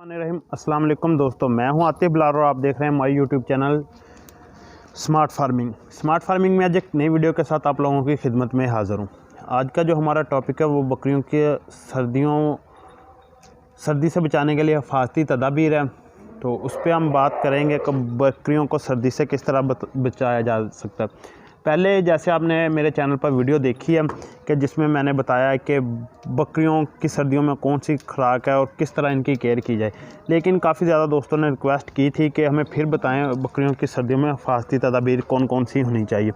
अस्सलाम वालेकुम दोस्तों, मैं हूं आतिफ बिलाल और आप देख रहे हैं हमारी यूट्यूब चैनल स्मार्ट फार्मिंग में आज एक नई वीडियो के साथ आप लोगों की खिदमत में हाज़िर हूं। आज का जो हमारा टॉपिक है वो बकरियों के सर्दी से बचाने के लिए हिफाजती तदाबीर है। तो उस पर हम बात करेंगे कि बकरियों को सर्दी से किस तरह बचाया जा सकता है। पहले जैसे आपने मेरे चैनल पर वीडियो देखी है कि जिसमें मैंने बताया कि बकरियों की सर्दियों में कौन सी खुराक है और किस तरह इनकी केयर की जाए, लेकिन काफ़ी ज़्यादा दोस्तों ने रिक्वेस्ट की थी कि हमें फिर बताएं बकरियों की सर्दियों में हिफाजती तदाबीर कौन कौन सी होनी चाहिए।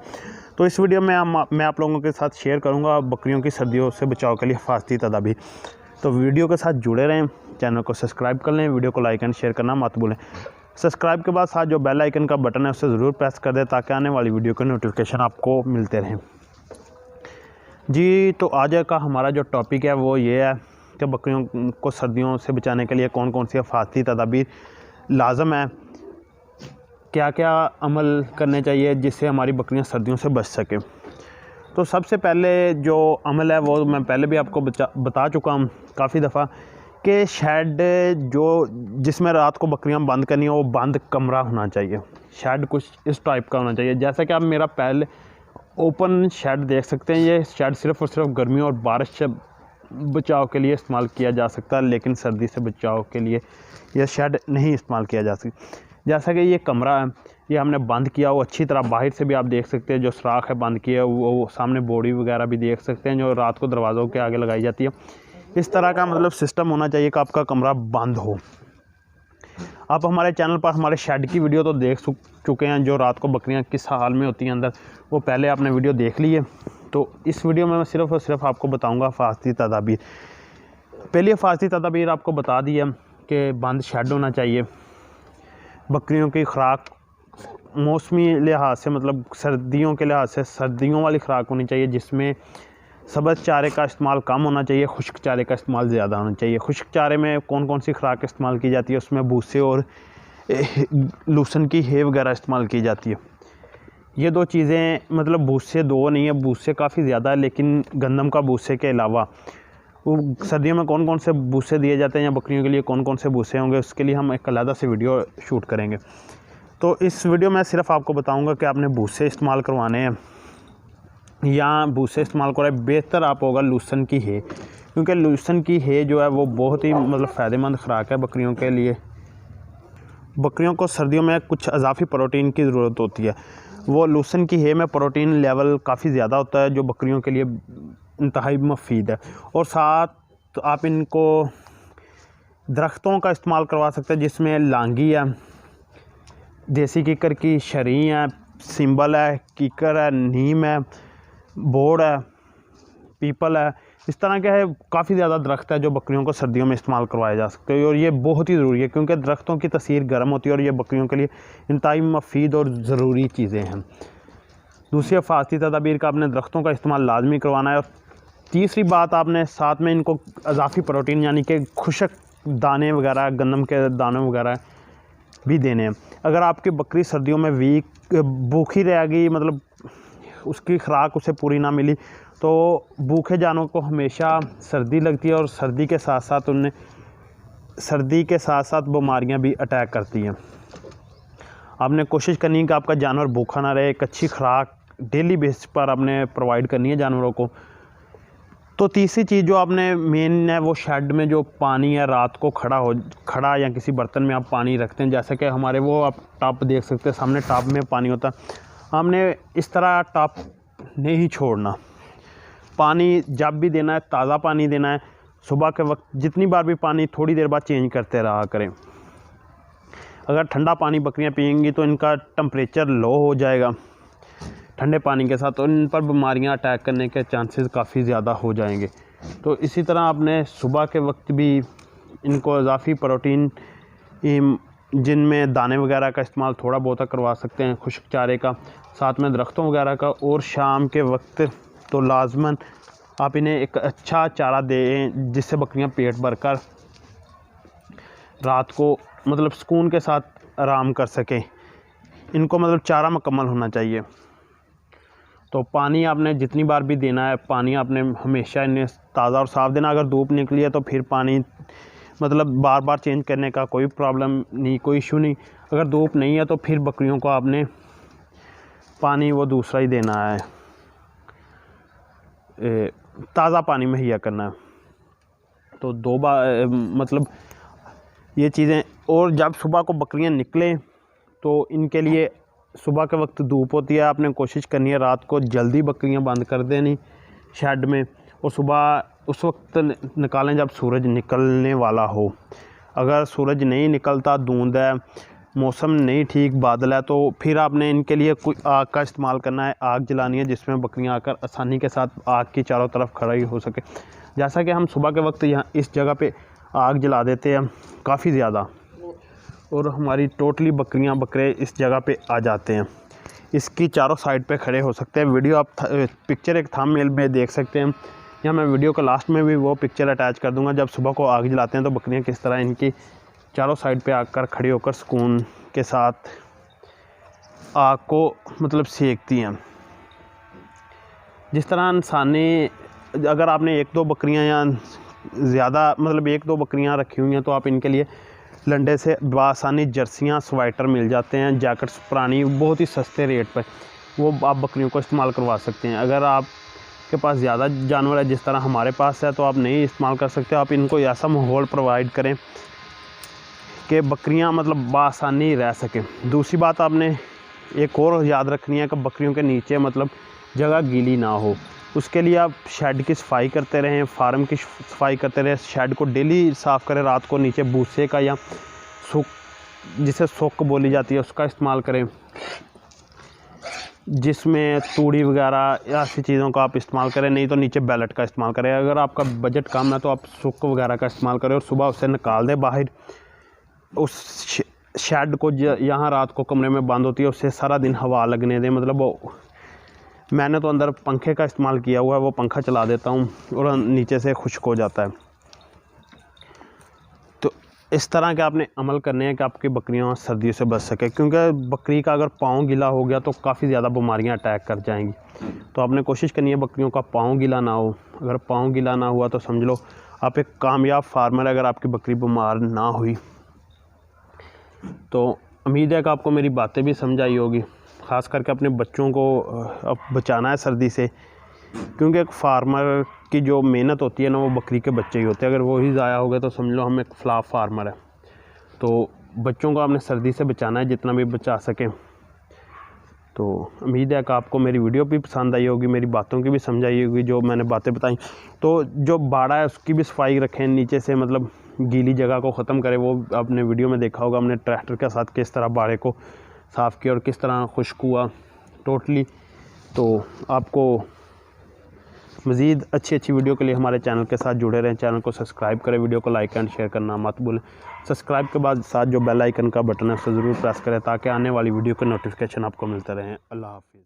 तो इस वीडियो में मैं आप लोगों के साथ शेयर करूँगा बकरियों की सर्दियों से बचाव के लिए हिफाजती तदाबीर। तो वीडियो के साथ जुड़े रहें, चैनल को सब्सक्राइब कर लें, वीडियो को लाइक एंड शेयर करना मत भूलें। सब्सक्राइब के बाद साथ जो बेल आइकन का बटन है उसे ज़रूर प्रेस कर दें ताकि आने वाली वीडियो के नोटिफिकेशन आपको मिलते रहें। जी, तो आज का हमारा जो टॉपिक है वो ये है कि बकरियों को सर्दियों से बचाने के लिए कौन कौन सी हिफाजती तदाबीर लाजम है, क्या क्या अमल करने चाहिए जिससे हमारी बकरियां सर्दियों से बच सकें। तो सबसे पहले जो अमल है वो मैं पहले भी आपको बता चुका हूँ काफ़ी दफ़ा कि शेड जो जिसमें रात को बकरियां बंद करनी हो वो बंद कमरा होना चाहिए। शेड कुछ इस टाइप का होना चाहिए, जैसा कि आप मेरा पहले ओपन शेड देख सकते हैं। ये शेड सिर्फ़ और सिर्फ गर्मियों और बारिश से बचाव के लिए इस्तेमाल किया जा सकता है, लेकिन सर्दी से बचाव के लिए यह शेड नहीं इस्तेमाल किया जा सकता। जैसा कि ये कमरा है, ये हमने बंद किया वो अच्छी तरह, बाहर से भी आप देख सकते हैं जो सुराख है बंद किया वो सामने बोरी वगैरह भी देख सकते हैं जो रात को दरवाज़ों के आगे लगाई जाती है। इस तरह का मतलब सिस्टम होना चाहिए कि आपका कमरा बंद हो। आप हमारे चैनल पर हमारे शेड की वीडियो तो देख चुके हैं, जो रात को बकरियां किस हाल में होती हैं अंदर, वो पहले आपने वीडियो देख ली है। तो इस वीडियो में मैं सिर्फ़ और सिर्फ आपको बताऊंगा हिफाजती तदाबीर। पहली हिफाजती तदाबीर आपको बता दी है कि बंद शेड होना चाहिए। बकरियों की खुराक मौसमी लिहाज से मतलब सर्दियों के लिहाज से सर्दियों वाली खुराक होनी चाहिए, जिसमें सब्ज़ चारे का इस्तेमाल कम होना चाहिए, खुश्क चारे का इस्तेमाल ज़्यादा होना चाहिए। खुश्क चारे में कौन कौन सी खुराक इस्तेमाल की जाती है, उसमें भूसे और लूसन की हे वगैरह इस्तेमाल की जाती है। ये दो चीज़ें मतलब भूसे दो नहीं है, भूसे काफ़ी ज़्यादा है, लेकिन गंदम का भूसे के अलावा वो सर्दियों में कौन कौन से भूसे दिए जाते हैं या बकरियों के लिए कौन कौन से भूसे होंगे, उसके लिए हम एक अलग से वीडियो शूट करेंगे। तो इस वीडियो में सिर्फ आपको बताऊंगा कि आपने भूसे इस्तेमाल करवाने हैं या भूसे इस्तेमाल करें। बेहतर आप होगा लूसन की है, क्योंकि लूसन की है जो है वो बहुत ही मतलब फ़ायदेमंद खुराक है बकरियों के लिए। बकरियों को सर्दियों में कुछ अजाफी प्रोटीन की ज़रूरत होती है। वो लूसन की है में प्रोटीन लेवल काफ़ी ज़्यादा होता है जो बकरियों के लिए इंतहाई मुफीद है। और साथ आप इनको दरख्तों का इस्तेमाल करवा सकते हैं, जिसमें लांगी है, देसी कीकर की शरी है, सिंबल है, कीकर है, नीम है, बोर्ड है, पीपल है। इस तरह के है काफ़ी ज़्यादा दरख्त है जो बकरियों को सर्दियों में इस्तेमाल करवाए जा सकते हैं, और ये बहुत ही ज़रूरी है क्योंकि दरख्तों की तसीर गर्म होती है और ये बकरियों के लिए इंतहाई मुफीद और ज़रूरी चीज़ें हैं। दूसरी हिफाजती तदाबीर का आपने दरख्तों का इस्तेमाल लाजमी करवाना है। और तीसरी बात, आपने साथ में इनको अजाफी प्रोटीन यानी कि खुशक दाने वगैरह, गंदम के दाने वगैरह भी देने हैं। अगर आपकी बकरी सर्दियों में भूखी रहेगी, मतलब उसकी खुराक उसे पूरी ना मिली, तो भूखे जानवरों को हमेशा सर्दी लगती है और सर्दी के साथ साथ बीमारियां भी अटैक करती हैं। आपने कोशिश करनी है कि आपका जानवर भूखा ना रहे, एक अच्छी खुराक डेली बेसिस पर आपने प्रोवाइड करनी है जानवरों को। तो तीसरी चीज़ जो आपने मेन है वो शेड में जो पानी है रात को खड़ा या किसी बर्तन में आप पानी रखते हैं, जैसे कि हमारे वो आप टब देख सकते हैं सामने, टब में पानी होता है। हमने इस तरह टब नहीं छोड़ना, पानी जब भी देना है ताज़ा पानी देना है। सुबह के वक्त जितनी बार भी पानी थोड़ी देर बाद चेंज करते रहा करें। अगर ठंडा पानी बकरियां पिएंगी तो इनका टेम्परेचर लो हो जाएगा ठंडे पानी के साथ, और इन पर बीमारियां अटैक करने के चांसेस काफ़ी ज़्यादा हो जाएंगे। तो इसी तरह आपने सुबह के वक्त भी इनको इजाफी प्रोटीन जिनमें दाने वगैरह का इस्तेमाल थोड़ा बहुत करवा सकते हैं, खुश्क चारे का, साथ में दरख्तों वगैरह का। और शाम के वक्त तो लाजमन आप इन्हें एक अच्छा चारा दें जिससे बकरियां पेट भरकर रात को मतलब सुकून के साथ आराम कर सकें। इनको मतलब चारा मुकम्मल होना चाहिए। तो पानी आपने जितनी बार भी देना है, पानी आपने हमेशा इन्हें ताज़ा और साफ़ देना। अगर धूप निकली है तो फिर पानी मतलब बार बार चेंज करने का कोई प्रॉब्लम नहीं, कोई इशू नहीं। अगर धूप नहीं है तो फिर बकरियों को आपने पानी वो दूसरा ही देना है, ताज़ा पानी मुहैया करना है। तो 2 बार मतलब ये चीज़ें। और जब सुबह को बकरियां निकलें तो इनके लिए सुबह के वक्त धूप होती है, आपने कोशिश करनी है रात को जल्दी बकरियां बंद कर देनी शेड में, और सुबह उस वक्त निकालें जब सूरज निकलने वाला हो। अगर सूरज नहीं निकलता, धुंध है, मौसम नहीं ठीक, बादल है, तो फिर आपने इनके लिए कोई आग का इस्तेमाल करना है। आग जलानी है जिसमें बकरियां आकर आसानी के साथ आग की चारों तरफ खड़ी हो सके। जैसा कि हम सुबह के वक्त यहाँ इस जगह पे आग जला देते हैं काफ़ी ज़्यादा, और हमारी टोटली बकरियां बकरे इस जगह पे आ जाते हैं। इसकी चारों साइड पे खड़े हो सकते हैं। वीडियो आप पिक्चर एक थंबनेल में देख सकते हैं, या मैं वीडियो के लास्ट में भी वो पिक्चर अटैच कर दूंगा। जब सुबह को आग जलाते हैं तो बकरियां किस तरह इनकी चारों साइड पे आकर खड़ी होकर सुकून के साथ आग को मतलब सेकती हैं। जिस तरह इंसानी, अगर आपने 1-2 बकरियां या ज़्यादा मतलब 1-2 बकरियां रखी हुई हैं तो आप इनके लिए लंडे से बासानी जर्सियाँ, स्वेटर मिल जाते हैं, जैकेट्स पुरानी बहुत ही सस्ते रेट पर, वो आप बकरियों को इस्तेमाल करवा सकते हैं। अगर आपके पास ज़्यादा जानवर है जिस तरह हमारे पास है तो आप नहीं इस्तेमाल कर सकते। आप इनको ऐसा माहौल प्रोवाइड करें कि बकरियां मतलब बासानी रह सकें। दूसरी बात आपने एक और याद रखनी है कि बकरियों के नीचे मतलब जगह गीली ना हो। उसके लिए आप शेड की सफाई करते रहें, फार्म की सफाई करते रहें, शेड को डेली साफ़ करें। रात को नीचे भूसे का या सुक, जिसे सोक बोली जाती है, उसका इस्तेमाल करें, जिसमें तूड़ी वगैरह ऐसी चीज़ों का आप इस्तेमाल करें। नहीं तो नीचे बैलेट का इस्तेमाल करें। अगर आपका बजट कम है तो आप सुक वगैरह का इस्तेमाल करें और सुबह उसे निकाल दें बाहर। उस शेड को यहाँ रात को कमरे में बंद होती है, उससे सारा दिन हवा लगने दें। मतलब वो मैंने तो अंदर पंखे का इस्तेमाल किया हुआ है, वो पंखा चला देता हूँ और नीचे से खुश्क हो जाता है। तो इस तरह के आपने अमल करने हैं कि आपकी बकरियाँ सर्दियों से बच सके, क्योंकि बकरी का अगर पाँव गीला हो गया तो काफ़ी ज़्यादा बीमारियाँ अटैक कर जाएंगी। तो आपने कोशिश करनी है बकरियों का पाँव गीला ना हो। अगर पाँव गीला ना हुआ तो समझ लो आप एक कामयाब फार्मर। अगर आपकी बकरी बीमार ना हुई तो उम्मीद है कि आपको मेरी बातें भी समझ आई होगी। ख़ास करके अपने बच्चों को अब बचाना है सर्दी से, क्योंकि एक फार्मर की जो मेहनत होती है ना वो बकरी के बच्चे ही होते हैं। अगर वो ही ज़ाया हो गए तो समझ लो हम एक फ्लॉप फार्मर है। तो बच्चों को आपने सर्दी से बचाना है जितना भी बचा सकें। तो उम्मीद है कि आपको मेरी वीडियो भी पसंद आई होगी, मेरी बातों की भी समझ आई होगी जो मैंने बातें बताई। तो जो बाड़ा है उसकी भी सफाई रखें, नीचे से मतलब गीली जगह को ख़त्म करें। वो आपने वीडियो में देखा होगा, हमने ट्रैक्टर के साथ किस तरह बाड़े को साफ़ किया और किस तरह खुश्क हुआ टोटली। तो आपको मज़ीद अच्छी वीडियो के लिए हमारे चैनल के साथ जुड़े रहें। चैनल को सब्सक्राइब करें, वीडियो को लाइक एंड शेयर करना मत भूलें। सब्सक्राइब के बाद साथ जो बेल आइकन का बटन है उसे ज़रूर प्रेस करें ताकि आने वाली वीडियो के नोटिफिकेशन आपको मिलते रहें। अल्लाह हाफ़िज़।